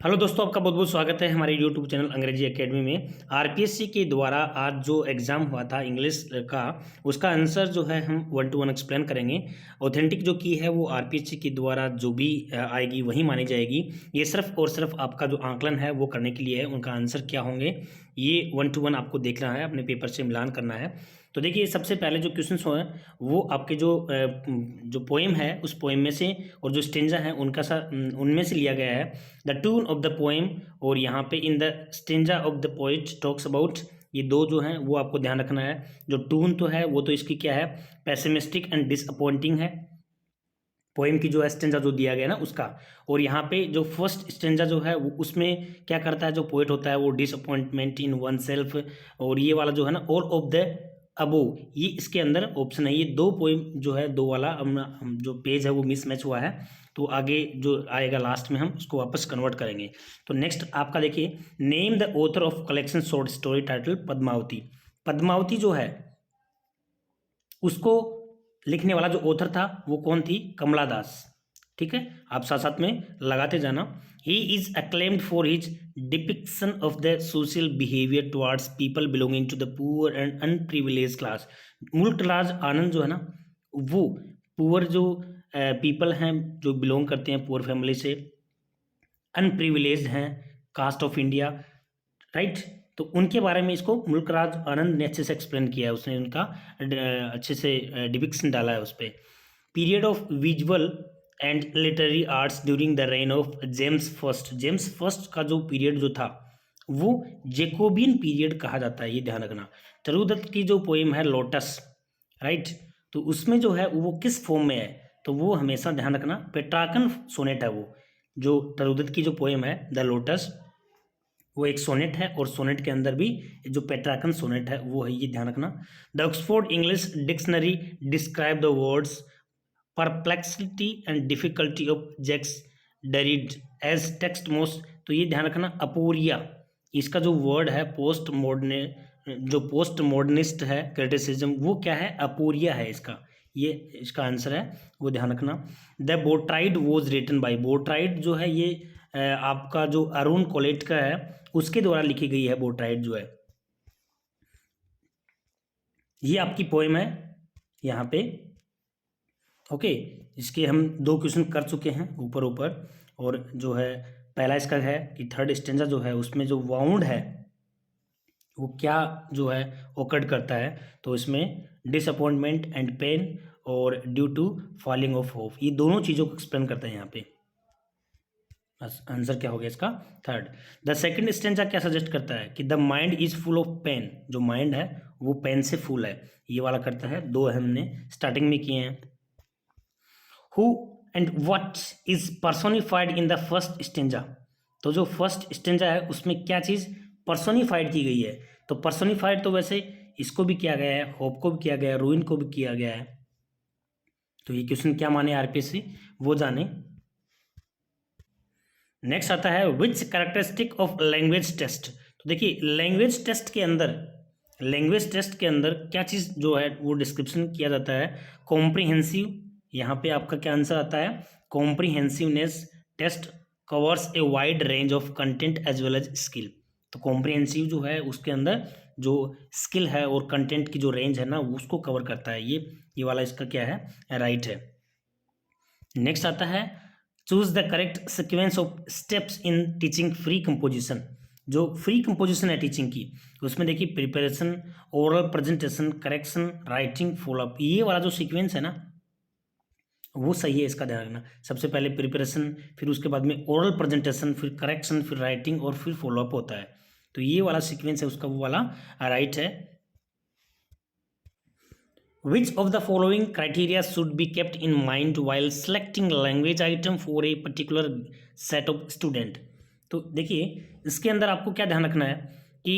Hello दोस्तों, आपका बहुत बहुत स्वागत है हमारे यूट्यूब चैनल अंग्रेजी एकेडमी में। आरपीएससी के द्वारा आज जो एग्ज़ाम हुआ था इंग्लिश का, उसका आंसर जो है हम 1 to 1 एक्सप्लेन करेंगे। ऑथेंटिक जो की है वो आरपीएससी के द्वारा जो भी आएगी वही मानी जाएगी। ये सिर्फ और सिर्फ आपका जो आंकलन है वो करने के लिए है। उनका आंसर क्या होंगे ये 1 to 1 आपको देखना है, अपने पेपर से मिलान करना है। तो देखिए, सबसे पहले जो क्वेश्चंस हैं वो आपके जो पोएम है उस पोएम में से, और जो स्टेंजा है उनमें से लिया गया है। The tune of the poem, और यहाँ पे in the stanza of the poet talks about, ये दो जो हैं वो आपको ध्यान रखना है। जो टून तो है वो तो इसकी क्या है, पेसिमिस्टिक एंड डिसअपॉइंटिंग है, पोएम की जो स्टेंजा जो दिया गया ना उसका। और यहाँ पे जो फर्स्ट स्टेंजा जो है वो उसमें क्या करता है, जो पोएट होता है वो डिसअपॉइंटमेंट इन वन सेल्फ, और ये वाला जो है ना ऑल ऑफ द अबो, ये इसके अंदर ऑप्शन है। ये दो पोएम जो है, दो वाला हम जो पेज है वो मिसमैच हुआ है, तो आगे जो आएगा लास्ट में हम उसको वापस कन्वर्ट करेंगे। तो नेक्स्ट आपका देखिए, name the author of collection short story title Padmavati. Padmavati जो है उसको लिखने वाला जो ऑथर था वो कौन थी, कमला दास। ठीक है, आप साथ साथ में लगाते जाना। He is acclaimed for his depiction of the social behaviour towards people belonging to the poor and unprivileged class. Mulk Raj Anand जो है ना, वो पुअर जो पीपल हैं जो बिलोंग करते हैं पुअर फैमिली से, अनप्रिविलेज हैं कास्ट ऑफ इंडिया, राइट। तो उनके बारे में इसको मुल्कराज आनंद ने अच्छे से एक्सप्लेन किया है, उसने उनका अच्छे से डिपिक्शन डाला है उस पर। Period of visual and literary arts during the rain of James first. James first का जो पीरियड जो था वो जेकोबियन पीरियड कहा जाता है, ये ध्यान रखना। तरुदत्त की जो पोएम है लोटस, राइट, तो उसमें जो है वो किस फॉर्म में है, तो वो हमेशा ध्यान रखना पेट्रार्कन सोनेट है। वो जो तरुदत्त की जो पोएम है द लोटस, वो एक सोनेट है, और सोनेट के अंदर भी जो पेट्रार्कन सोनेट है वो है, ये ध्यान रखना। The Oxford English dictionary describe the words perplexity and difficulty of Jacques Derrida as text most, तो ये ध्यान रखना अपोरिया, इसका जो वर्ड है पोस्ट मॉडर्निस्ट है क्रिटिसिज्म, वो क्या है, अपोरिया है इसका, ये इसका आंसर है, वो ध्यान रखना। द बोट्राइड वॉज रिटन बाई, बोट्राइड जो है ये आपका जो अरुण कोलेट का है उसके द्वारा लिखी गई है। बोट्राइड जो है ये आपकी पोएम है यहाँ पे। ओके, इसके हम 2 क्वेश्चन कर चुके हैं ऊपर ऊपर। और जो है पहला इसका है कि थर्ड स्टेंजा जो है उसमें जो वाउंड है वो क्या जो है ओकर्ड करता है, तो इसमें डिसअपॉइंटमेंट एंड पेन और due to falling of hope, ये दोनों चीज़ों को एक्सप्लेन करते हैं यहाँ पे। आंसर क्या हो गया इसका, थर्ड। द सेकंड स्टेंजा क्या सजेस्ट करता है कि the mind is full of pain, जो माइंड है वो पेन से फुल है, ये वाला करता है। 2 हमने स्टार्टिंग में किए हैं। Who and what is personified in the first stanza, तो जो फर्स्ट स्टेंजा है उसमें क्या चीज़ पर्सोनिफाइड की गई है, तो पर्सोनिफाइड तो वैसे इसको भी किया गया है, होप को भी किया गया है, रूइन को भी किया गया है। तो ये क्वेश्चन क्या माने आरपीएससी, वो जाने। नेक्स्ट आता है विच कैरेक्टरिस्टिक ऑफ लैंग्वेज टेस्ट। तो देखिए लैंग्वेज टेस्ट के अंदर क्या चीज़ जो है वो डिस्क्रिप्शन किया जाता है, कॉम्प्रिहेंसिव। यहाँ पे आपका क्या आंसर आता है, comprehensiveness test covers a wide range of content as well as skill. तो कॉम्प्रिहेंसिव जो है उसके अंदर जो स्किल है और कंटेंट की जो रेंज है ना उसको कवर करता है, ये वाला इसका क्या है, राइट है। नेक्स्ट आता है choose the correct sequence of steps in teaching free composition. जो फ्री कंपोजिशन है टीचिंग की, उसमें देखिए preparation, oral presentation, correction, writing, follow up, ये वाला जो सीक्वेंस है ना वो सही है, इसका ध्यान रखना। सबसे पहले प्रिपरेशन, फिर उसके बाद में ओरल प्रेजेंटेशन, फिर करेक्शन, फिर राइटिंग और फिर फॉलोअप होता है। तो ये वाला सीक्वेंस है उसका, वो वाला राइट है। Which of the following criteria should be kept in mind while selecting language item for a particular set of student? तो देखिए इसके अंदर आपको क्या ध्यान रखना है कि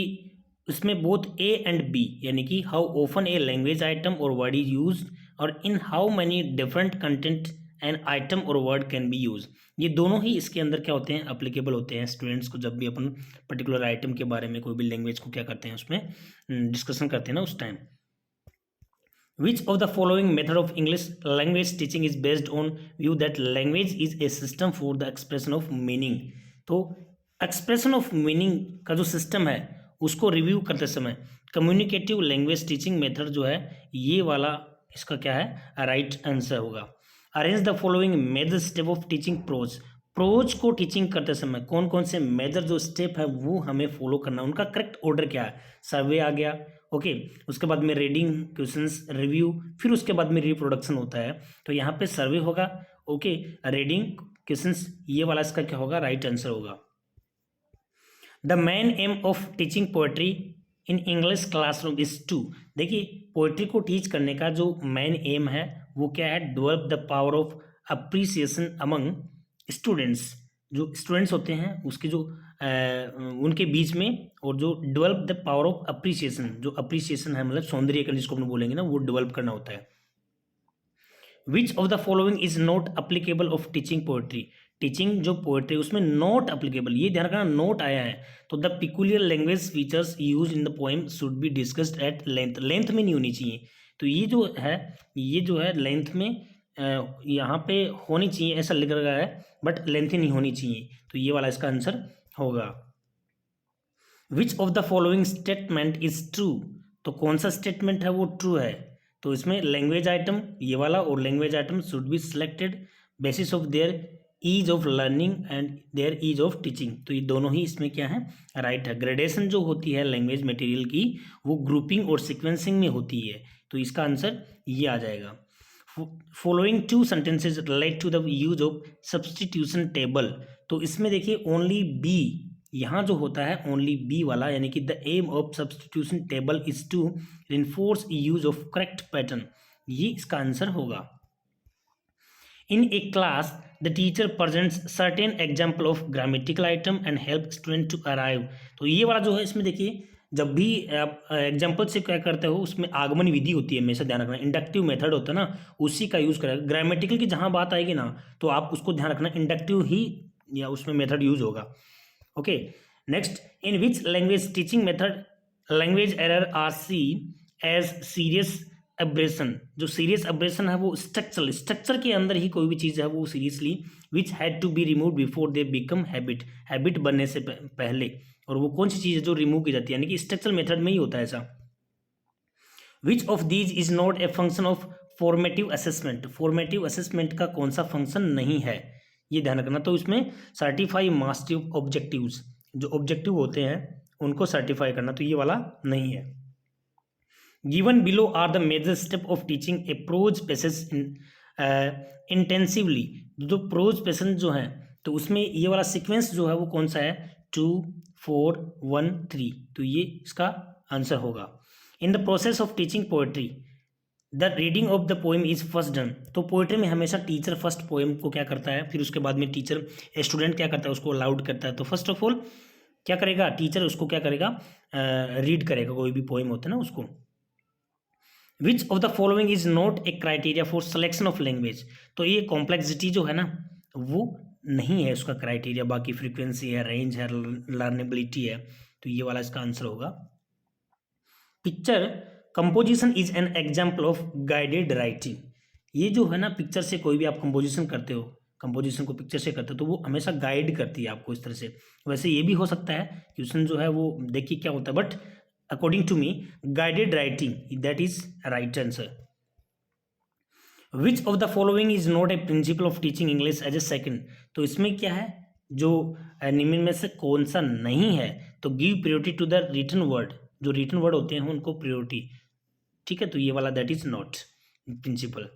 इसमें बोथ ए एंड बी, यानी कि how often a language item और वर्ड इज यूज, और in how many different content and item और वर्ड कैन बी यूज, ये दोनों ही इसके अंदर क्या होते हैं, अप्लीकेबल होते हैं स्टूडेंट्स को। जब भी अपन पर्टिकुलर आइटम के बारे में कोई भी लैंग्वेज को क्या करते हैं उसमें डिस्कशन करते हैं ना उस time. Which of the following method of English language teaching is based on view that language is a system for the expression of meaning? तो एक्सप्रेशन ऑफ मीनिंग का जो सिस्टम है उसको रिव्यू करते समय कम्युनिकेटिव लैंग्वेज टीचिंग मेथड जो है ये वाला इसका क्या है राइट आंसर होगा। Arrange the following major step of teaching prose. Prose को टीचिंग करते समय कौन कौन से मेजर जो स्टेप है वो हमें फॉलो करना है, उनका करेक्ट ऑर्डर क्या है। सर्वे आ गया, ओके, उसके बाद में रीडिंग, क्वेश्चंस, रिव्यू, फिर उसके बाद में रिप्रोडक्शन होता है। तो यहाँ पे सर्वे होगा, ओके, रीडिंग, क्वेश्चंस, ये वाला इसका क्या होगा राइट आंसर होगा। The main aim of teaching poetry in English classroom is to. देखिए पोएट्री को टीच करने का जो मेन एम है वो क्या है, develop the power of appreciation among students. जो स्टूडेंट्स होते हैं उसके जो उनके बीच में, और जो develop the power of appreciation, जो अप्रिसिएशन है मतलब सौंदर्यकरण जिसको हम बोलेंगे ना, वो डेवलप करना होता है। विच of the following is not applicable of teaching poetry. Teaching जो पोएट्री उसमें नॉट अप्लीकेबल, ये ध्यान रखना नोट आया है। तो the peculiar language features use in the poem should be discussed at length. Length में नहीं होनी चाहिए, तो ये जो है लेंथ में यहाँ पे होनी चाहिए ऐसा लिख रखा है, बट लेंथ ही नहीं होनी चाहिए। तो ये वाला इसका आंसर होगा। Which of the following statement is true. तो कौन सा स्टेटमेंट है वो ट्रू है। तो इसमें लैंग्वेज आइटम ये वाला, और language item should be selected basis of their ease of learning and their ease of teaching. तो ये दोनों ही इसमें क्या है राइट है। ग्रेडेशन जो होती है लैंग्वेज मटेरियल की वो ग्रुपिंग और सिक्वेंसिंग में होती है, तो इसका आंसर ये आ जाएगा। Following two sentences relate to the use of substitution table. तो इसमें देखिए ओनली बी, यहाँ जो होता है ओनली बी वाला, यानी कि the aim of substitution table is to reinforce use of correct pattern, ये इसका आंसर होगा। In a class the teacher presents certain example of grammatical item and help student to arrive. तो ये वाला जो है इसमें देखिए जब भी आप एग्जाम्पल से क्या करते हो उसमें आगमन विधि होती है, हमेशा ध्यान रखना। इंडक्टिव मेथड होता है ना, उसी का यूज़ करेगा। ग्रामेटिकल की जहाँ बात आएगी ना तो आप उसको ध्यान रखना, इंडक्टिव ही या उसमें मेथड यूज होगा। Okay, next, in which language teaching method language error are see as serious aberration. जो सीरियस एब्रेशन है वो स्ट्रक्चर के अंदर ही कोई भी चीज़ है वो seriously, which had to be remove before they become habit बनने से पहले। और वो कौन सी चीज़ है जो रिमूव की जाती है, यानी कि स्ट्रक्चरल मेथड में ही होता है ऐसा। Which of these is not a function of formative assessment. Formative assessment का कौन सा फंक्शन नहीं है, ये ध्यान रखना। तो इसमें सर्टिफाई मास्टिव ऑब्जेक्टिव्स, जो ऑब्जेक्टिव होते हैं उनको सर्टिफाई करना, तो ये वाला नहीं है। Given below are the major step of teaching a prose passage intensively. जो प्रोज पैसेज जो है तो उसमें ये वाला सीक्वेंस जो है वो कौन सा है, 2 4 1 3, तो ये इसका आंसर होगा। In the process of teaching poetry the reading of the poem is first done. तो पोएट्री में हमेशा टीचर फर्स्ट पोएम को क्या करता है, फिर उसके बाद में टीचर स्टूडेंट क्या करता है उसको अलाउड करता है। तो फर्स्ट ऑफ ऑल क्या करेगा टीचर, उसको क्या करेगा रीड करेगा, कोई भी पोएम होता है ना उसको। विच of the following is not a criteria for selection of language. तो ये कॉम्प्लेक्सिटी जो है ना वो नहीं है उसका क्राइटेरिया, बाकी फ्रीक्वेंसी है, रेंज है, लर्नेबिलिटी है, तो ये वाला इसका आंसर होगा। Picture composition is an example of guided writing. ये जो है ना पिक्चर से कोई भी आप कंपोजिशन करते हो, कंपोजिशन को पिक्चर से करते हो तो वो हमेशा गाइड करती है आपको इस तरह से। वैसे ये भी हो सकता है क्वेश्चन जो है वो देखिए क्या होता है, but according to me guided writing that is right answer. Which of the following is not a principle of teaching English as a second। तो इसमें क्या है, जो निम्न में से कौन सा नहीं है, तो give priority to the written word। जो written word होते हैं उनको priority, ठीक है, तो ये वाला that is not principle।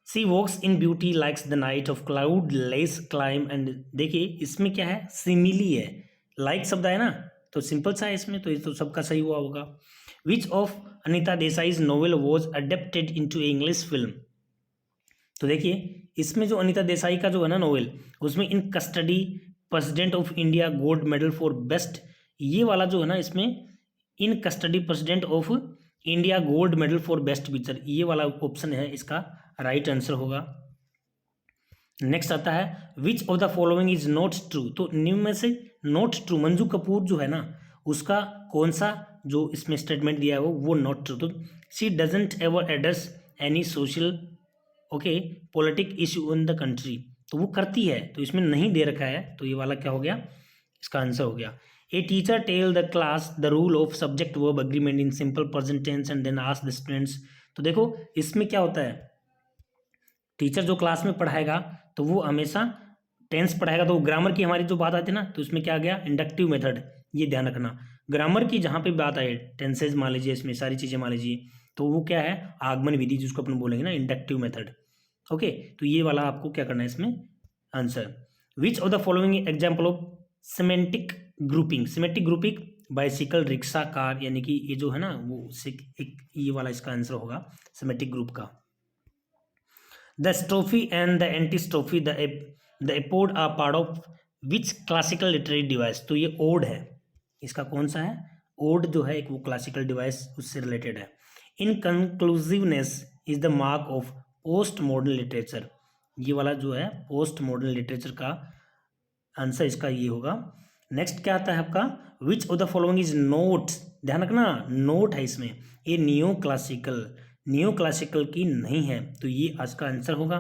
She walks in beauty likes the night of cloudless climb and देखिए इसमें क्या है simile है, like शब्द है ना तो सिंपल सा है इसमें, तो ये तो सबका सही हुआ होगा। Which of Anita Desai's novel was adapted into a English film. तो देखिए इसमें जो अनीता देसाई का जो है ना नोवेल, उसमें इन custody president of India gold medal for best, ये वाला जो है ना इसमें इन custody president of India gold medal for best picture, ये वाला ऑप्शन है इसका राइट आंसर होगा। नेक्स्ट आता है विच of the following is not true. तो निम्न में से नॉट ट्रू, मंजू कपूर जो है ना उसका कौन सा जो इसमें स्टेटमेंट दिया है वो नॉट ट्रू। तो she doesn't ever address any social okay politic issue in the country, तो वो करती है, तो इसमें नहीं दे रखा है, तो ये वाला क्या हो गया इसका आंसर हो गया। A teacher tell the class the rule of subject verb agreement in simple present tense and then ask the students. तो देखो इसमें क्या होता है, टीचर जो क्लास में पढ़ाएगा तो वो हमेशा टेंस पढ़ाएगा, तो ग्रामर की हमारी जो बात आती है ना, तो इसमें क्या आ गया, इंडक्टिव मेथड। ये ध्यान रखना, ग्रामर की जहाँ पे बात आए, टेंसेज मान लीजिए, इसमें सारी चीज़ें मान लीजिए, तो वो क्या है, आगमन विधि जिसको अपन बोलेंगे ना, इंडक्टिव मेथड। ओके, तो ये वाला आपको क्या करना है इसमें answer. Which of the following example of semantic grouping, semantic grouping bicycle, rickshaw, car, यानी कि ये जो है ना वो एक ये वाला इसका आंसर होगा सिमेंटिक ग्रुप का। The strophe and the antistrophe the epode are part of which classical literary device. तो ये ओड है, इसका कौन सा है, ओड जो है एक वो क्लासिकल डिवाइस उससे रिलेटेड है। In conclusiveness is the mark of post modern literature, ये वाला जो है पोस्ट मॉडर्न लिटरेचर का आंसर इसका ये होगा। नेक्स्ट क्या आता है आपका, which of the following is not, ध्यान रखना नोट है इसमें, ये नियो क्लासिकल, नियो क्लासिकल की नहीं है, तो ये आज का आंसर होगा।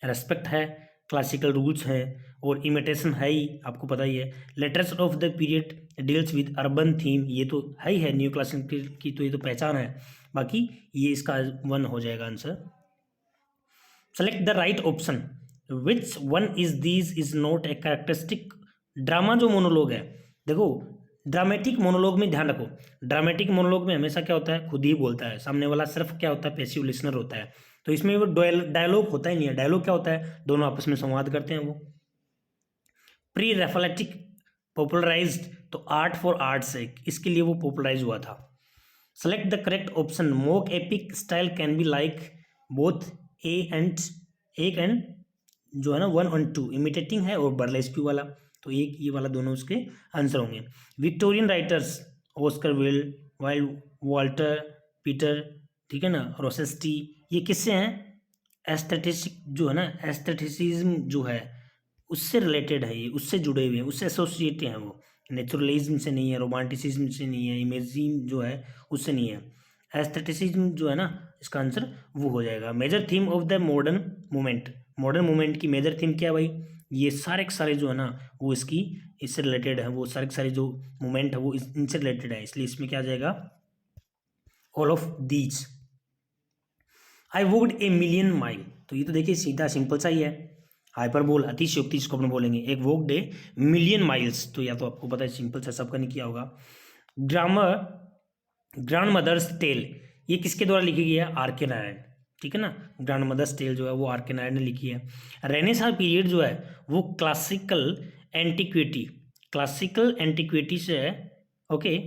रेस्पेक्ट है, क्लासिकल रूल्स है, और इमिटेशन है ही, आपको पता ही है। Letters of the period deals with urban theme, ये तो है ही है न्यू क्लासिकल की, तो ये तो पहचान है, बाकी ये इसका 1 हो जाएगा answer. Select the right option, which one is this is not a characteristic drama जो मोनोलॉग है। देखो ड्रामेटिक मोनोलॉग में ध्यान रखो, ड्रामेटिक मोनोलॉग में हमेशा क्या होता है, खुद ही बोलता है, सामने वाला सिर्फ क्या होता है, पैसिव लिसनर होता है, तो इसमें वो डायलॉग होता ही नहीं है। डायलॉग क्या होता है, दोनों आपस में संवाद करते हैं वो। प्री रेफलेटिक पॉपुलराइज्ड, तो आर्ट फॉर आर्ट से, इसके लिए वो पॉपुलराइज हुआ था। Select the correct option, mock epic style can be like both एक एंड जो है ना 1 और 2, इमिटेटिंग है और बर्लेस्की वाला, तो एक ये वाला दोनों उसके आंसर होंगे। Victorian writers Oscar Wilde, Walter Peter, ठीक है ना, रोसेस्टी, ये किससे हैं, एस्थेटिक जो है ना, एस्थेटिसिज्म जो है उससे रिलेटेड है, ये उससे जुड़े हुए हैं, उससे एसोसिएट हैं वो, नेचुरलिज्म से नहीं है, रोमांटिसिज्म से नहीं है, इमेजिंग जो है उससे नहीं है, एस्थेटिसिज्म जो है ना, इसका आंसर वो हो जाएगा। Major theme of the modern movement, modern movement की मेजर थीम क्या है भाई, ये सारे के सारे जो है ना वो इसकी इससे रिलेटेड है, वो सारे के सारे जो मूवमेंट है वो इनसे रिलेटेड है, इसलिए इसमें क्या आ जाएगा, all of these. I walked a million mile, तो ये तो देखिए सीधा सिंपल सा ही है, हाइपरबोल अतिशयोक्ति जिसको अपन बोलेंगे, एक वॉक्ड ए मिलियन माइल्स, तो या तो आपको पता है सिंपल सा, सबका नहीं किया होगा। ग्रामर ग्रैंड मदर्स टेल, ये किसके द्वारा लिखी गई है, आर के नारायण, ठीक है ना, ग्रैंड मदर्स टेल जो है वो आर के नारायण ने लिखी है। रेनेसां पीरियड जो है वो क्लासिकल एंटिक्विटी से है। Okay,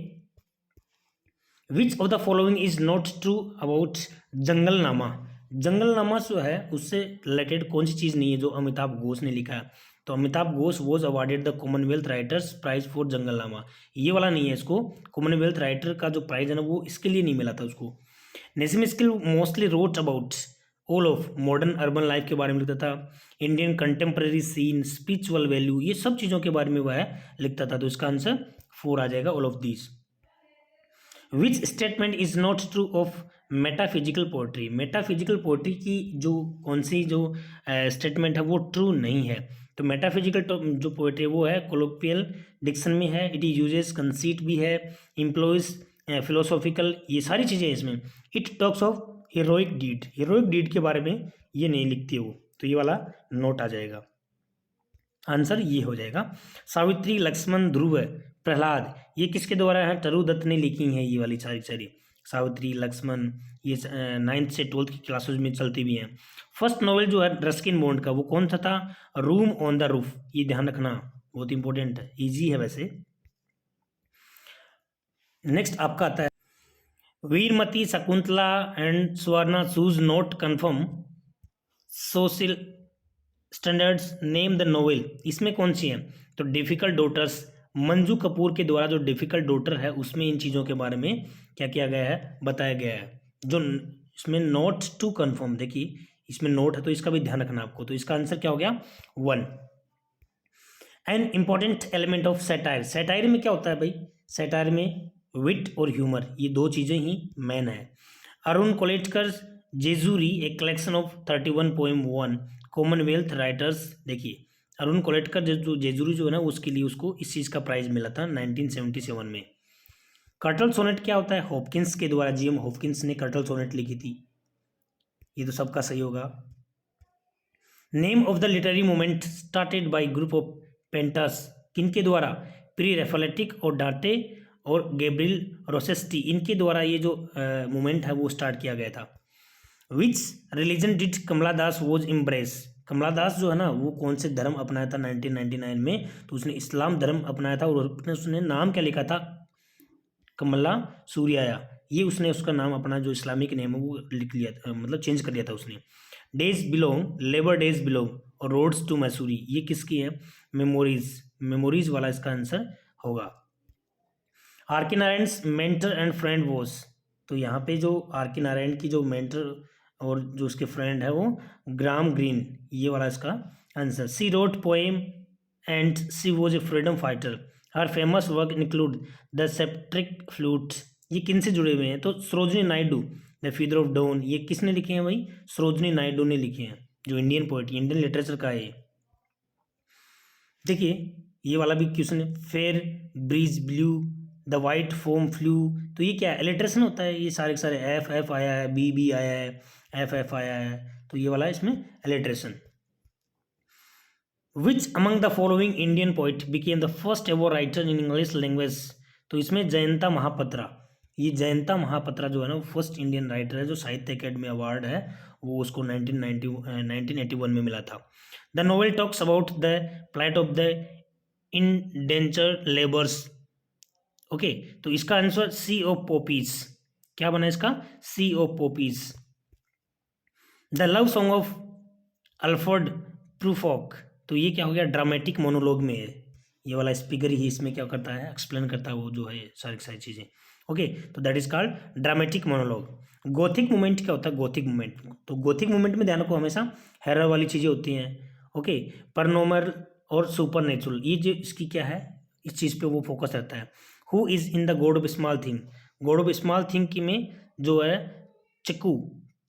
which of the following is not true about Jungle Nama, Jungle Nama जो है उससे रिलेटेड कौन सी चीज़ नहीं है जो अमिताभ घोष ने लिखा है, तो Amitav Ghosh was awarded the Commonwealth writers prize for Jungle Nama, ये वाला नहीं है, इसको कॉमनवेल्थ राइटर का जो प्राइज है ना वो इसके लिए नहीं मिला था उसको। Nissim Ezekiel mostly wrote about all of modern urban life के बारे में लिखता था, Indian contemporary scene, spiritual value, ये सब चीज़ों के बारे में वह लिखता था, तो इसका आंसर 4 आ जाएगा, all of these. Which statement is not true of metaphysical poetry, metaphysical poetry की जो कौन सी जो स्टेटमेंट है वो ट्रू नहीं है, तो मेटाफिजिकल जो पोएट्री वो है कोलोपियल डिक्शन में है, इट यूजेस कंसीट भी है, इम्प्लॉयज फिलोसॉफिकल, ये सारी चीज़ें इसमें। It talks of heroic deed, heroic deed के बारे में ये नहीं लिखती वो, तो ये वाला नोट आ जाएगा, आंसर ये हो जाएगा। सावित्री, लक्ष्मण, ध्रुव, प्रहलाद, ये किसके द्वारा है, तरुदत्त ने लिखी है ये वाली सारी सावित्री, लक्ष्मण, ये 9th से 12th की क्लासेज में चलती भी हैं। फर्स्ट नॉवेल जो है रस्किन बॉन्ड का वो कौन सा था, रूम ऑन द रूफ, ये ध्यान रखना बहुत इंपॉर्टेंट है, ईजी है वैसे। नेक्स्ट आपका आता है Veermati, Shakuntala and Swarna choose not confirm social standards, name the novel, इसमें कौन सी है, तो डिफिकल्ट डॉटर्स, मंजू कपूर के द्वारा जो डिफिकल्ट डॉटर है उसमें इन चीज़ों के बारे में क्या किया गया है, बताया गया है। जो इसमें नोट टू कन्फर्म, देखिए इसमें नोट है तो इसका भी ध्यान रखना आपको, तो इसका आंसर क्या हो गया 1। An important element of satire, satire में क्या होता है भाई, सैटायर में विट और ह्यूमर, ये 2 चीज़ें ही मेन है। Arun Kolatkar Jejuri, a collection of 31 poem 1 Commonwealth writers, देखिए अरुण कोलेटकर जो जेजुरी जो है ना, उसके लिए उसको इस चीज़ का प्राइज मिला था 1977 में। कर्टल सोनेट क्या होता है? हॉपकिंस के द्वारा, जीएम हॉपकिंस ने कर्टल सोनेट लिखी थी। ये तो सबका सही होगा। Name of the literary movement started by group of painters, किनके द्वारा? प्री रेफलेटिक और डांटे और गैब्रिएल रोसेस्टी, इनके द्वारा ये जो मूवमेंट है वो स्टार्ट किया गया था। Which religion did Kamala Das was embrace, Kamala Das जो है ना वो कौन से धर्म अपनाया था 1999 में? तो उसने इस्लाम धर्म अपनाया था और उसने नाम क्या लिखा था? कमला सूर्याया। ये उसने उसका नाम अपना जो इस्लामिक नेम है वो लिख लिया था, मतलब चेंज कर लिया था उसने। Days belong, labour days belong और रोड्स टू मैसूरी, ये किसकी है? मेमोरीज, मेमोरीज वाला इसका आंसर होगा। आर के Narayan mentor and friend was, तो यहाँ पे जो आर के नारायण की जो मेंटर और जो उसके फ्रेंड है वो ग्राम ग्रीन, ये वाला इसका answer. She wrote poem and she was a freedom fighter, her famous work include the sceptred flute, ये किन से जुड़े हुए हैं? तो Sarojini Naidu, the feather of dawn, ये किसने लिखे हैं भाई? सरोजनी नायडू ने लिखे हैं, जो इंडियन पोइट, इंडियन लिटरेचर का है। देखिए ये वाला भी क्वेश्चन है, fair breeze blew the white foam flew, तो ये क्या है? एलिट्रेशन होता है। ये सारे के सारे एफ एफ आया है, बी बी आया है, एफ एफ आया है, तो ये वाला इसमें alliteration. Which among the following Indian poet became the first ever writer in English language, तो इसमें जयंता महापात्रा, ये जयंता महापात्रा जो है ना वो फर्स्ट इंडियन राइटर है जो साहित्य अकेडमी अवार्ड है वो उसको 1981 में मिला था। The novel talks about the plight of the indentured labours, okay, तो इसका आंसर सी ऑफ पोपीज, क्या बना इसका? Sea of poppies. The love song of Alfred Prufrock, तो ये क्या हो गया? ड्रामेटिक मोनोलॉग में है, ये वाला स्पीकर ही इसमें क्या करता है? एक्सप्लेन करता है वो जो है सारी चीज़ें, ओके, तो that is called dramatic monologue. Gothic movement क्या होता है? गोथिक मूवमेंट, तो गोथिक मूवमेंट में ध्यान रखो हमेशा हैरर वाली चीज़ें होती हैं, ओके, परनॉर्मल और सुपर नेचुरल, ये जो इसकी क्या है, इस चीज़ पे वो फोकस रहता है। Who is in the God of small thing, God of small thing की में जो है चक्कू,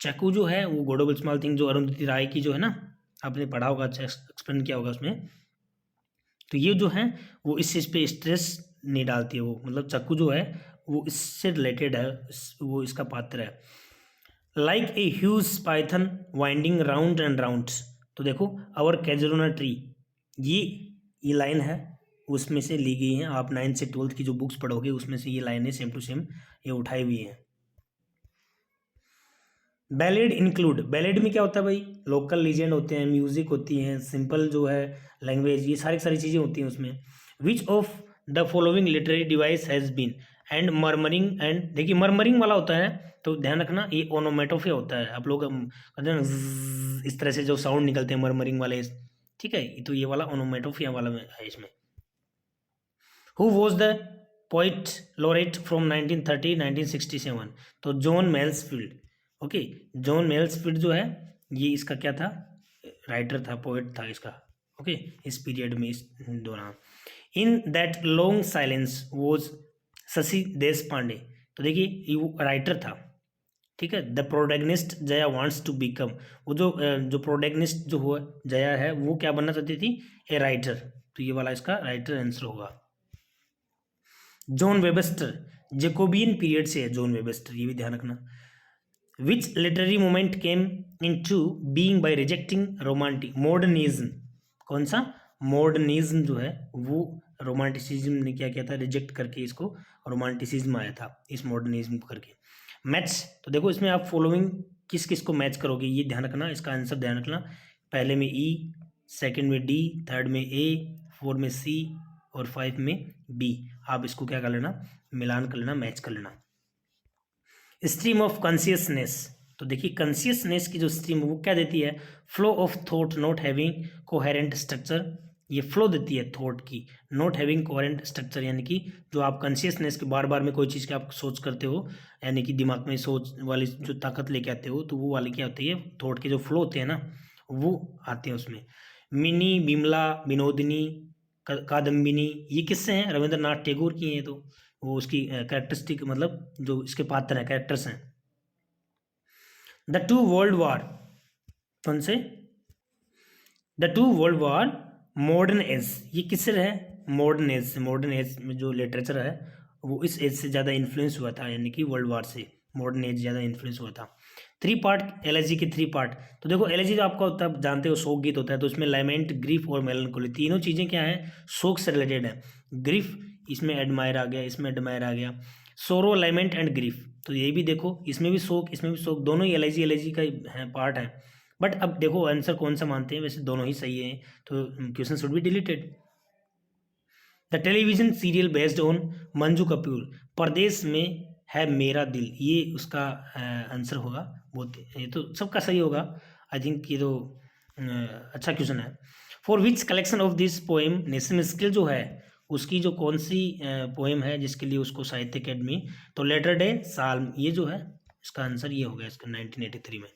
चक्कू जो है वो गॉड ऑफ स्मॉल थिंग जो अरुंधति राय की जो है ना, आपने पढ़ा होगा, अच्छा एक्सप्लेन किया होगा उसमें, तो ये जो है वो इस चीज़ पे स्ट्रेस नहीं डालती है वो, मतलब चक्कू जो है वो इससे रिलेटेड है, वो इसका पात्र है। Like a huge Python winding round and round, तो देखो आवर कैजुलना ट्री, ये लाइन है उसमें से ली गई है, आप 9th से 12th की जो बुक्स पढ़ोगे उसमें से ये लाइनें सेम टू सेम ये उठाई हुई है। बैलेड इंक्लूड, बैलेड में क्या होता है भाई? लोकल लीजेंड होते हैं, म्यूजिक होती हैं, सिंपल जो है लैंग्वेज, ये सारी चीज़ें होती हैं उसमें। Which of the following literary device has been and murmuring, and देखिए मर्मरिंग वाला होता है तो ध्यान रखना ये ओनोमेटोफिया होता है, आप लोग कहते हैं ना इस तरह से जो साउंड निकलते हैं मर्मरिंग वाले, ठीक है, तो ये वाला ओनोमेटोफिया वाला है इसमें। Who was the poet laureate from 1930-1967, तो जॉन मेल्सफील्ड, ओके, जॉन मेल्सफील्ड जो है ये इसका क्या था? राइटर था, पोइट था इसका, ओके, इस पीरियड में, इस दौरान। In that long silence was Shashi देश पांडे, तो देखिए ये वो राइटर था, ठीक है। The protagonist Jaya wants to become, वो जो प्रोटैगनिस्ट जो हुआ जया है वो क्या बनना चाहती थी? ए राइटर, तो ये वाला इसका राइटर आंसर होगा। जॉन वेबस्टर, जेकोबियन पीरियड से है जॉन वेबस्टर, ये भी ध्यान रखना। Which literary movement came into being by rejecting romantic modernism, कौन सा? मॉडर्निज्म जो है वो रोमांटिसिज्म ने क्या किया था? रिजेक्ट करके इसको रोमांटिसिज्म आया था इस मॉडर्निज्म को करके। मैच, तो देखो इसमें आप फॉलोइंग किस किस को मैच करोगे ये ध्यान रखना, इसका आंसर ध्यान रखना। पहले में ई, सेकंड में डी, थर्ड में ए, फोर में सी और 5 में बी, आप इसको क्या कर लेना? मिलान कर लेना, मैच कर लेना। स्ट्रीम ऑफ कॉन्शियसनेस, तो देखिए कॉन्शियसनेस की जो स्ट्रीम है वो क्या देती है? Flow of thought not having coherent structure, ये फ्लो देती है थॉट की, नॉट हैविंग कोहेरेंट स्ट्रक्चर, यानी कि जो आप कॉन्शियसनेस के बार बार में कोई चीज़ की आप सोच करते हो, यानी कि दिमाग में सोच वाली जो ताकत लेके आते हो, तो वो वाली क्या होती है? थॉट के जो फ्लो होते हैं ना वो आते हैं उसमें। मिनी, बिमला, विनोदिनी, कादम्बिनी, ये किससे हैं? रविंद्रनाथ टैगोर की हैं, तो वो उसकी कैरेक्टरिस्टिक मतलब जो इसके पात्र हैं, कैरेक्टर्स हैं। द टू वर्ल्ड वार, कौन से? The two world war modern age, ये किससे है? मॉडर्न एज से। मॉडर्न एज में जो लिटरेचर है वो इस एज से ज़्यादा इन्फ्लुएंस हुआ था, यानी कि वर्ल्ड वार से मॉडर्न एज ज़्यादा इन्फ्लुएंस हुआ था। 3 पार्ट एलेजी के 3 पार्ट। तो देखो एलेजी जो आपका होता है, जानते हो शोक गीत होता है, तो इसमें लैमेंट, ग्रीफ और मेलनकोली तीनों चीज़ें क्या हैं? शोक से रिलेटेड है। ग्रीफ, इसमें एडमायर आ गया, इसमें एडमायर आ गया। सोरो, लैमेंट एंड ग्रीफ, तो ये भी देखो, इसमें भी शोक, इसमें भी शोक, दोनों ही एलेजी का है, पार्ट है। बट अब देखो आंसर कौन सा मानते हैं, वैसे दोनों ही सही है, तो question should be deleted. The television serial based on Manju Kapoor, परदेश में है मेरा दिल, ये उसका आंसर होगा। बहुत, ये तो सबका सही होगा आई थिंक, ये तो अच्छा क्वेश्चन है। For which collection of this poem national skill जो है उसकी जो कौन सी पोएम है जिसके लिए उसको साहित्य अकेडमी, तो लेटर डे साल्म, ये जो है इसका आंसर ये हो गया इसका 1983 में।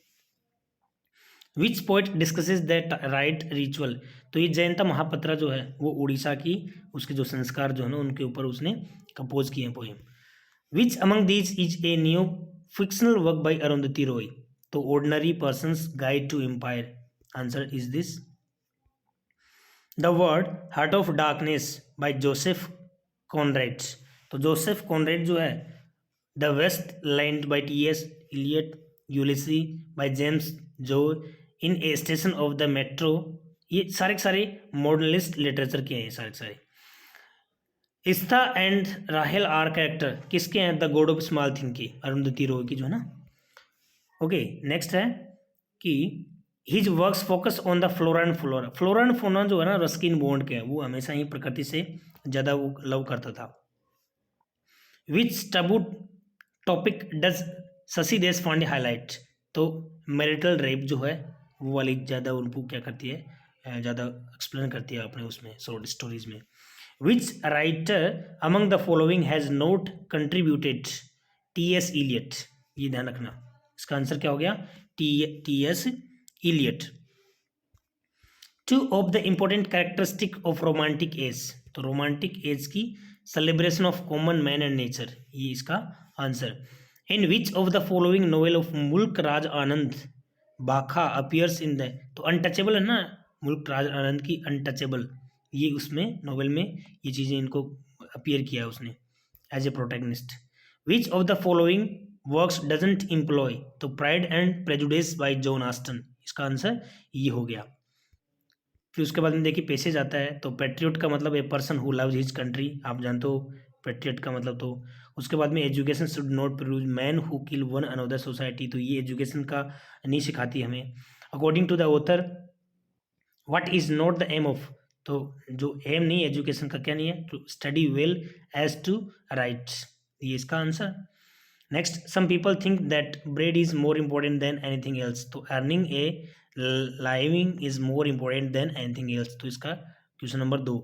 Which poet discusses that rite ritual, तो ये जयंता महापात्रा जो है वो उड़ीसा की, उसके जो संस्कार जो है ना उनके ऊपर उसने कंपोज किए हैं poem. Which among these is a new fictional work by Arundhati Roy, तो ordinary persons guide to empire, answer is this. The word heart of darkness by Joseph Conrad, तो जोसेफ कॉनरेड जो है, the waste land by T S. Eliot, Ulysses by James Joyce, in a station of the metro, ये सारे के सारे modernist literature के हैं सारे के सारे। इस्था एंड राहेल आर कैरेक्टर किसके हैं? The God of small thing के, अरुंधति रॉय की जो है ना। ओके, नेक्स्ट है कि his works focus on the flora and flora, flora and fauna जो है ना रस्किन बॉन्ड के हैं, वो हमेशा ही प्रकृति से ज़्यादा वो लव करता था। विच टबू टॉपिक डज शशि देश पांडे हाईलाइट, तो मैरिटल रेप जो है वो वाली ज़्यादा उनको क्या करती है, ज़्यादा एक्सप्लेन करती है अपने उसमें शॉर्ट स्टोरीज में। Which writer among the following has not contributed T S. Eliot, ये ध्यान रखना, इसका आंसर क्या हो गया? T S. Eliot. Two of the important characteristic of romantic age, तो रोमांटिक एज की celebration of common man and nature, ये इसका answer. In which of the following novel of Mulk Raj Anand Bakha appears in the, तो अनटचेबल है ना मुल्क राज आनंद की अनटचेबल, ये उसमें नोवेल में ये चीज़ें इनको अपीयर किया है उसने as a protagonist. Which of the following works doesn't employ, तो pride and prejudice by Jane Austen, इसका आंसर ये हो गया। फिर उसके बाद में देखिए पैसेज आता है, तो पैट्रियट का मतलब a person who loves his country, आप जानते हो पैट्रियट का मतलब। तो उसके बाद में education should not produce man who kill one another society, तो ये एजुकेशन का नहीं सिखाती हमें। According to the author what is not the aim of, तो जो एम नहीं एजुकेशन का क्या नहीं है, to study well as to write, ये इसका आंसर। Next, some people think that bread is more important than anything else, तो earning a living is more important than anything else, तो इसका क्वेश्चन नंबर 2,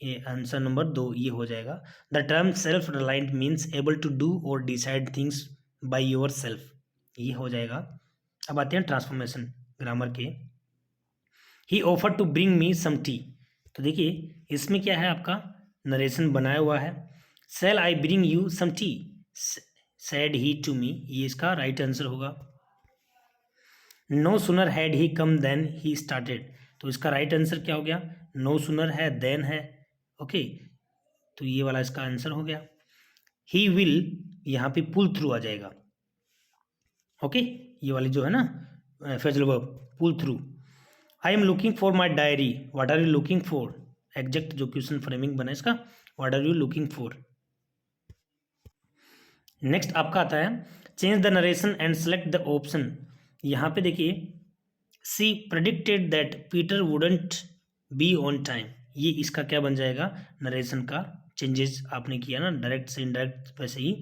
ये आंसर नंबर 2 ये हो जाएगा। The term self reliant means able to do or decide things by yourself, ये हो जाएगा। अब आते हैं ट्रांसफॉर्मेशन ग्रामर के। He offer to bring me some tea, तो देखिए इसमें क्या है, आपका नरेशन बनाया हुआ है। Shall I bring you some tea, said he to me, ये इसका राइट आंसर होगा। No sooner had he come than he started, तो इसका राइट आंसर क्या हो गया? नो सुनर है देन है, ओके, तो ये वाला इसका आंसर हो गया। ही विल यहाँ पे पुल थ्रू आ जाएगा, ओके, ये वाली जो है ना phrasal verb pull through. I am looking for my diary, what are you looking for, exact जो क्वेश्चन फ्रेमिंग बना इसका, what are you looking for. Next आपका आता है change the narration and select the option, यहाँ पे देखिए she predicted that Peter wouldn't be on time, ये इसका क्या बन जाएगा? नरेशन का चेंजेस आपने किया ना, डायरेक्ट से इनडायरेक्ट, वैसे ही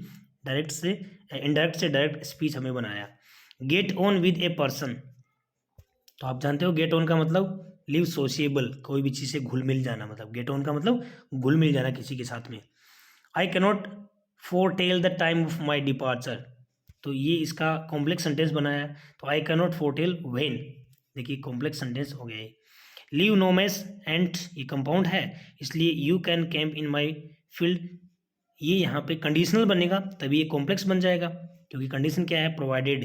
डायरेक्ट से इनडायरेक्ट से डायरेक्ट स्पीच हमें बनाया। Get on with a person, तो आप जानते हो गेट ऑन का मतलब लिव सोशिएबल, कोई भी चीज़ से घुल मिल जाना, मतलब गेट ऑन का मतलब घुल मिल जाना किसी के साथ में। I cannot foretell the time of my departure, तो ये इसका कॉम्प्लेक्स सेंटेंस बनाया है, तो I cannot foretell when, देखिए कॉम्प्लेक्स सेंटेंस हो गया है। लीव नोमेस एंड, ये कंपाउंड है इसलिए you can camp in my field, ये यहाँ पे कंडीशनल बनेगा तभी ये कॉम्प्लेक्स बन जाएगा, क्योंकि कंडीशन क्या है? प्रोवाइडेड,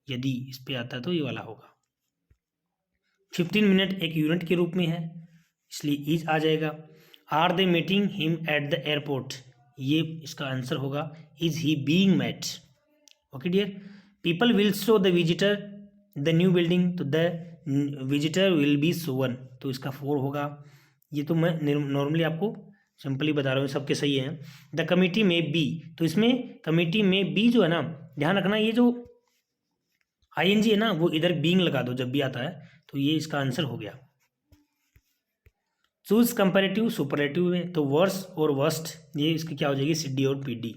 यदि इस पे आता है तो ये वाला होगा। 15 मिनट एक यूनिट के रूप में है, इसलिए इज आ जाएगा। Are they meeting him at the airport, ये इसका आंसर होगा is he being met. Okay dear, people will show the visitor the new building, तो the visitor will be shown, तो इसका 4 होगा। ये तो मैं नॉर्मली आपको सिंपली बता रहा हूँ, सबके सही है। द कमिटी में बी, तो इसमें कमिटी में बी जो है ना, ध्यान रखना ये जो आईएनजी है ना वो इधर बीइंग लगा दो जब भी आता है, तो ये इसका आंसर हो गया। चूज कंपेरेटिव सुपरलेटिव में, तो वर्स और वर्स्ट ये इसकी क्या हो जाएगी, सीडी और पीडी।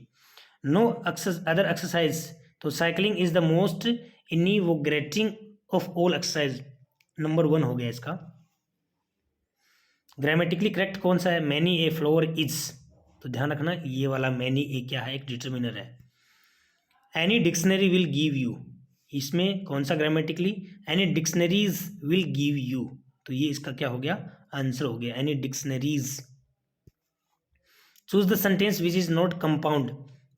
नो अदर एक्सरसाइज, तो cycling is the most invigorating of all exercise, number 1 हो गया इसका। ग्रामेटिकली करेक्ट कौन सा है, मैनी ए फ्लोर इज, तो ध्यान रखना ये वाला मैनी ए क्या है, एक डिटर्मिनर है। Any dictionary will give you, इसमें कौन सा grammatically, any dictionaries will give you, तो ये इसका क्या हो गया, आंसर हो गया any dictionaries. Choose the sentence which is not compound,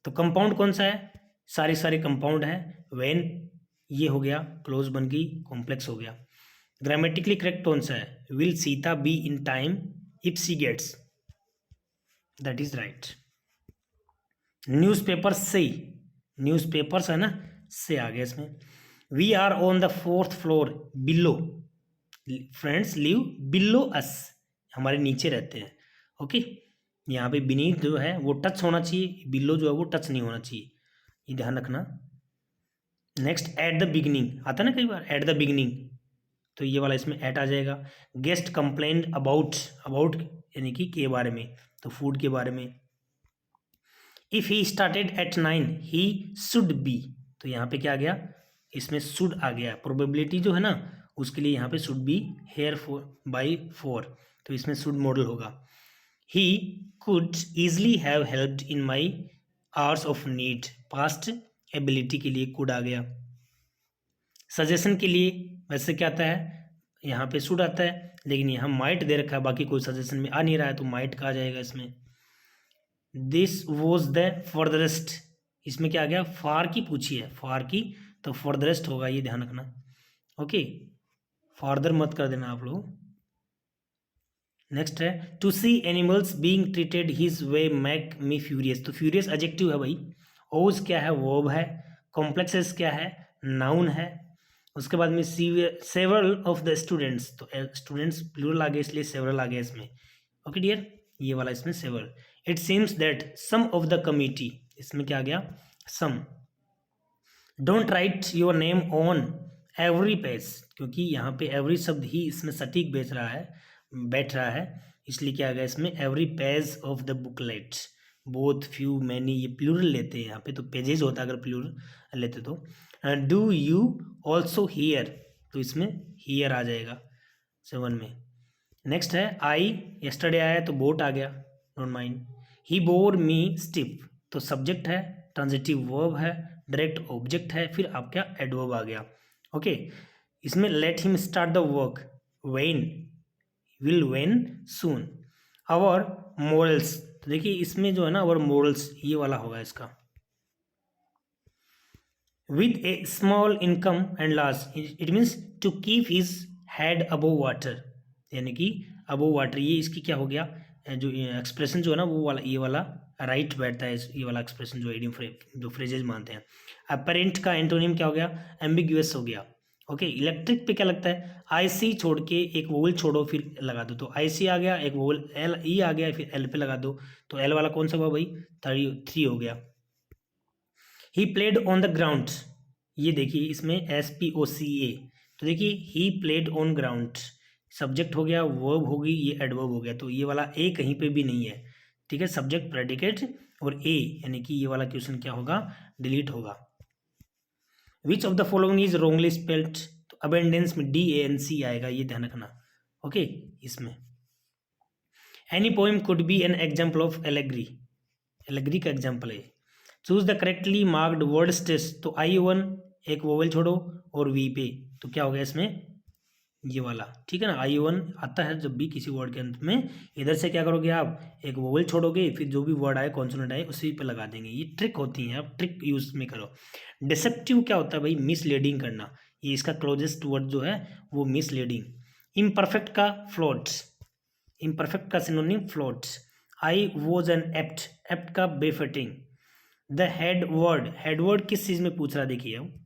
तो कंपाउंड कौन सा है, सारे सारे कंपाउंड है। व्हेन ये हो गया, क्लोज बन गई, कॉम्प्लेक्स हो गया। ग्रामेटिकली करेक्ट कौन सा है, will Sita be in time if she gets, that is right. Newspaper से, न्यूज़पेपर्स है ना, से आ गया इसमें। We are on the 4th floor below, friends live below us, हमारे नीचे रहते हैं। ओके, यहाँ पे बीनीथ जो है वो टच होना चाहिए, बिलो जो है वो टच नहीं होना चाहिए, ये ध्यान रखना। नेक्स्ट एट द बिगिनिंग आता है ना कई बार, एट द बिगिनिंग, तो ये वाला इसमें एट आ जाएगा। गेस्ट कंप्लेंट अबाउट, अबाउट यानी कि के बारे में, तो फूड के बारे में। If he started at 9 he should be, तो यहाँ पे क्या आ गया, इसमें शुड आ गया। प्रोबेबिलिटी जो है ना उसके लिए यहाँ पे शुड बी हेयर बाई 4, तो इसमें शुड मॉडल होगा। He could easily have helped in my hours of need, past ability के लिए कुड आ गया। सजेशन के लिए वैसे क्या आता है, यहाँ पे शुड आता है, लेकिन यहाँ माइट दे रखा है, बाकी कोई सजेशन में आ नहीं रहा है, तो माइट का आ जाएगा इसमें। दिस वॉज द फर्दरेस्ट, इसमें क्या आ गया, फार की पूछी है, फार की, तो फर्दरेस्ट होगा, ये ध्यान रखना। ओके, फार्दर मत कर देना आप लोग। नेक्स्ट है to see animals being treated his way make me furious, तो फ्यूरियस एडजेक्टिव है भाई। ओज क्या है, वर्ब है। कॉम्प्लेक्सेस क्या है, नाउन है। उसके बाद में सेवरल ऑफ द स्टूडेंट्स, तो स्टूडेंट्स प्लूरल आ गया इसलिए सेवरल आ गया इसमें। ओके डियर, ये वाला इसमें several. It seems that some of the committee, इसमें क्या आ गया, some. Don't write your name on every page, क्योंकि यहाँ पे एवरी शब्द ही इसमें सटीक बैठ रहा है, इसलिए क्या आ गया इसमें, every page of the booklet. Both few many ये प्लूरल लेते हैं यहाँ पे, तो पेजेज होता है अगर प्लूरल लेते तो। डू यू ऑल्सो हियर, तो इसमें हियर आ जाएगा 7 में। नेक्स्ट है आई, यस्टरडे आया तो बोट आ गया, don't mind. He bore me stiff, तो सब्जेक्ट है, ट्रांजिटिव वर्ब है, डायरेक्ट ऑब्जेक्ट है, फिर आपका एडवर्ब आ गया। ओके, इसमें let him start the work, when, will, when, soon. Our morals, तो देखिए इसमें जो है ना आवर मोरल्स ये वाला होगा इसका। With a small income and loss, it means to keep his head above water, यानी कि अबोव वाटर, ये इसकी क्या हो गया, जो एक्सप्रेशन जो है ना वो वाला, ये वाला राइट बैठता है, ये वाला एक्सप्रेशन जो एडियम जो फ्रेजेज मानते हैं। अपेरेंट का एंटोनिम क्या हो गया, एम्बिग्यूअस हो गया। ओके, इलेक्ट्रिक पे क्या लगता है, आईसी छोड़ के एक वोवल छोड़ो फिर लगा दो, तो आईसी आ गया, एक वोवल एल ई आ गया, फिर एल पे लगा दो, तो एल वाला कौन सा हुआ भाई, 3 हो गया। He played on the ground, ये देखिए इसमें SPOCA, तो देखिए he played on ground, subject हो गया, वर्ब होगी, ये एडवर्ब हो गया, तो ये वाला ए कहीं पे भी नहीं है, ठीक है। सब्जेक्ट प्रेडिकेट और ए, यानी कि ये वाला क्वेश्चन क्या होगा, डिलीट होगा। Which of the following is wrongly spelled, तो अबेंडेंस में DANC आएगा, ये ध्यान रखना। ओके, इसमें any poem could be an example of allegory, allegory का एग्जाम्पल है। Choose the correctly marked word stress, तो I1 एक वोवेल छोड़ो और वी पे, तो क्या हो गया इसमें, ये वाला, ठीक है ना। I1 आता है जब भी किसी वर्ड के अंत में, इधर से क्या करोगे आप, एक वोवेल छोड़ोगे, फिर जो भी वर्ड आए, कॉन्सोनेंट आए, उसी पे लगा देंगे। ये ट्रिक होती है, आप ट्रिक यूज में करो। डिसेप्टिव क्या होता है भाई, मिसलीडिंग करना, ये इसका क्लोजेस्ट वर्ड जो है वो मिसलीडिंग। इम्परफेक्ट का फ्लॉट्स, इम्परफेक्ट का synonym flawed. I was an apt, apt का बेफिटिंग। द हेड वर्ड किस चीज में पूछ रहा देखिए अब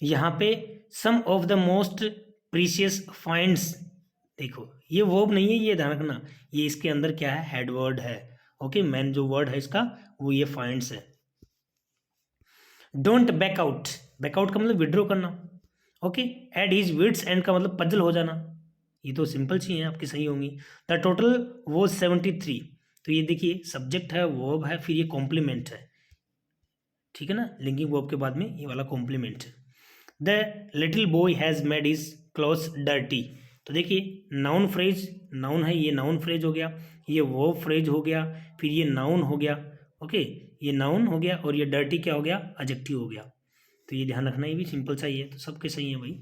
यहाँ पे some of the most precious finds, देखो ये वर्ब नहीं है, ये ध्यान रखना, ये इसके अंदर क्या है, हेड वर्ड है। ओके, मेन जो वर्ड है इसका वो ये फाइंड्स है। डोंट बैकआउट, बैकआउट का मतलब विड्रॉ करना। ओके, एट हिज विड्स एंड का मतलब पजल हो जाना। ये तो सिंपल चीज है आपकी, सही होंगी। द टोटल वो 73, तो ये देखिए सब्जेक्ट है, वर्ब है, फिर ये कॉम्प्लीमेंट है, ठीक है ना, लिंकिंग वर्ब के बाद में ये वाला कॉम्प्लीमेंट है। The little boy has made his clothes dirty, तो देखिए नाउन फ्रेज, नाउन है, ये नाउन फ्रेज हो गया, ये वर्ब फ्रेज हो गया, फिर ये नाउन हो गया। ओके, ये नाउन हो गया और ये डर्टी क्या हो गया, एडजेक्टिव हो गया। तो ये ध्यान रखना, ये भी सिंपल सा ही है, तो सबके सही है भाई।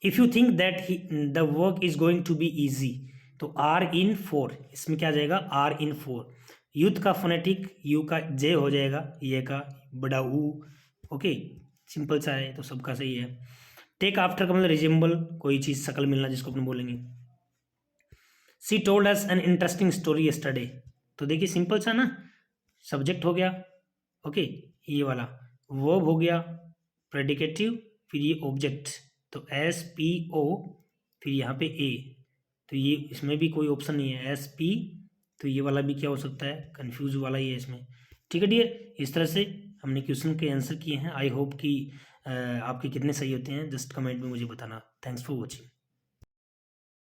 If you think that the work is going to be easy, तो आर इन फोर, इसमें क्या आ जाएगा, आर इन फोर। यूथ का फोनेटिक, यू का जे हो जाएगा, ये का बड़ा ऊ। ओके, सिंपल सा है, तो सबका सही है। टेक आफ्टर का मतलब रिजेंबल, कोई चीज़ शकल मिलना जिसको अपन बोलेंगे। सी told us an interesting story yesterday, तो देखिए सिंपल सा ना, सब्जेक्ट हो गया, ओके, ये वाला वर्ब हो गया, प्रेडिकेटिव, फिर ये ऑब्जेक्ट, तो एस पी ओ, फिर यहाँ पे ए, तो ये इसमें भी कोई ऑप्शन नहीं है, एस पी, तो ये वाला भी क्या हो सकता है, कंफ्यूज वाला ही है इसमें। ठीक है डियर, इस तरह से हमने क्वेश्चन के आंसर किए हैं। आई होप कि आपके कितने सही होते हैं, जस्ट कमेंट में मुझे बताना। Thanks for watching.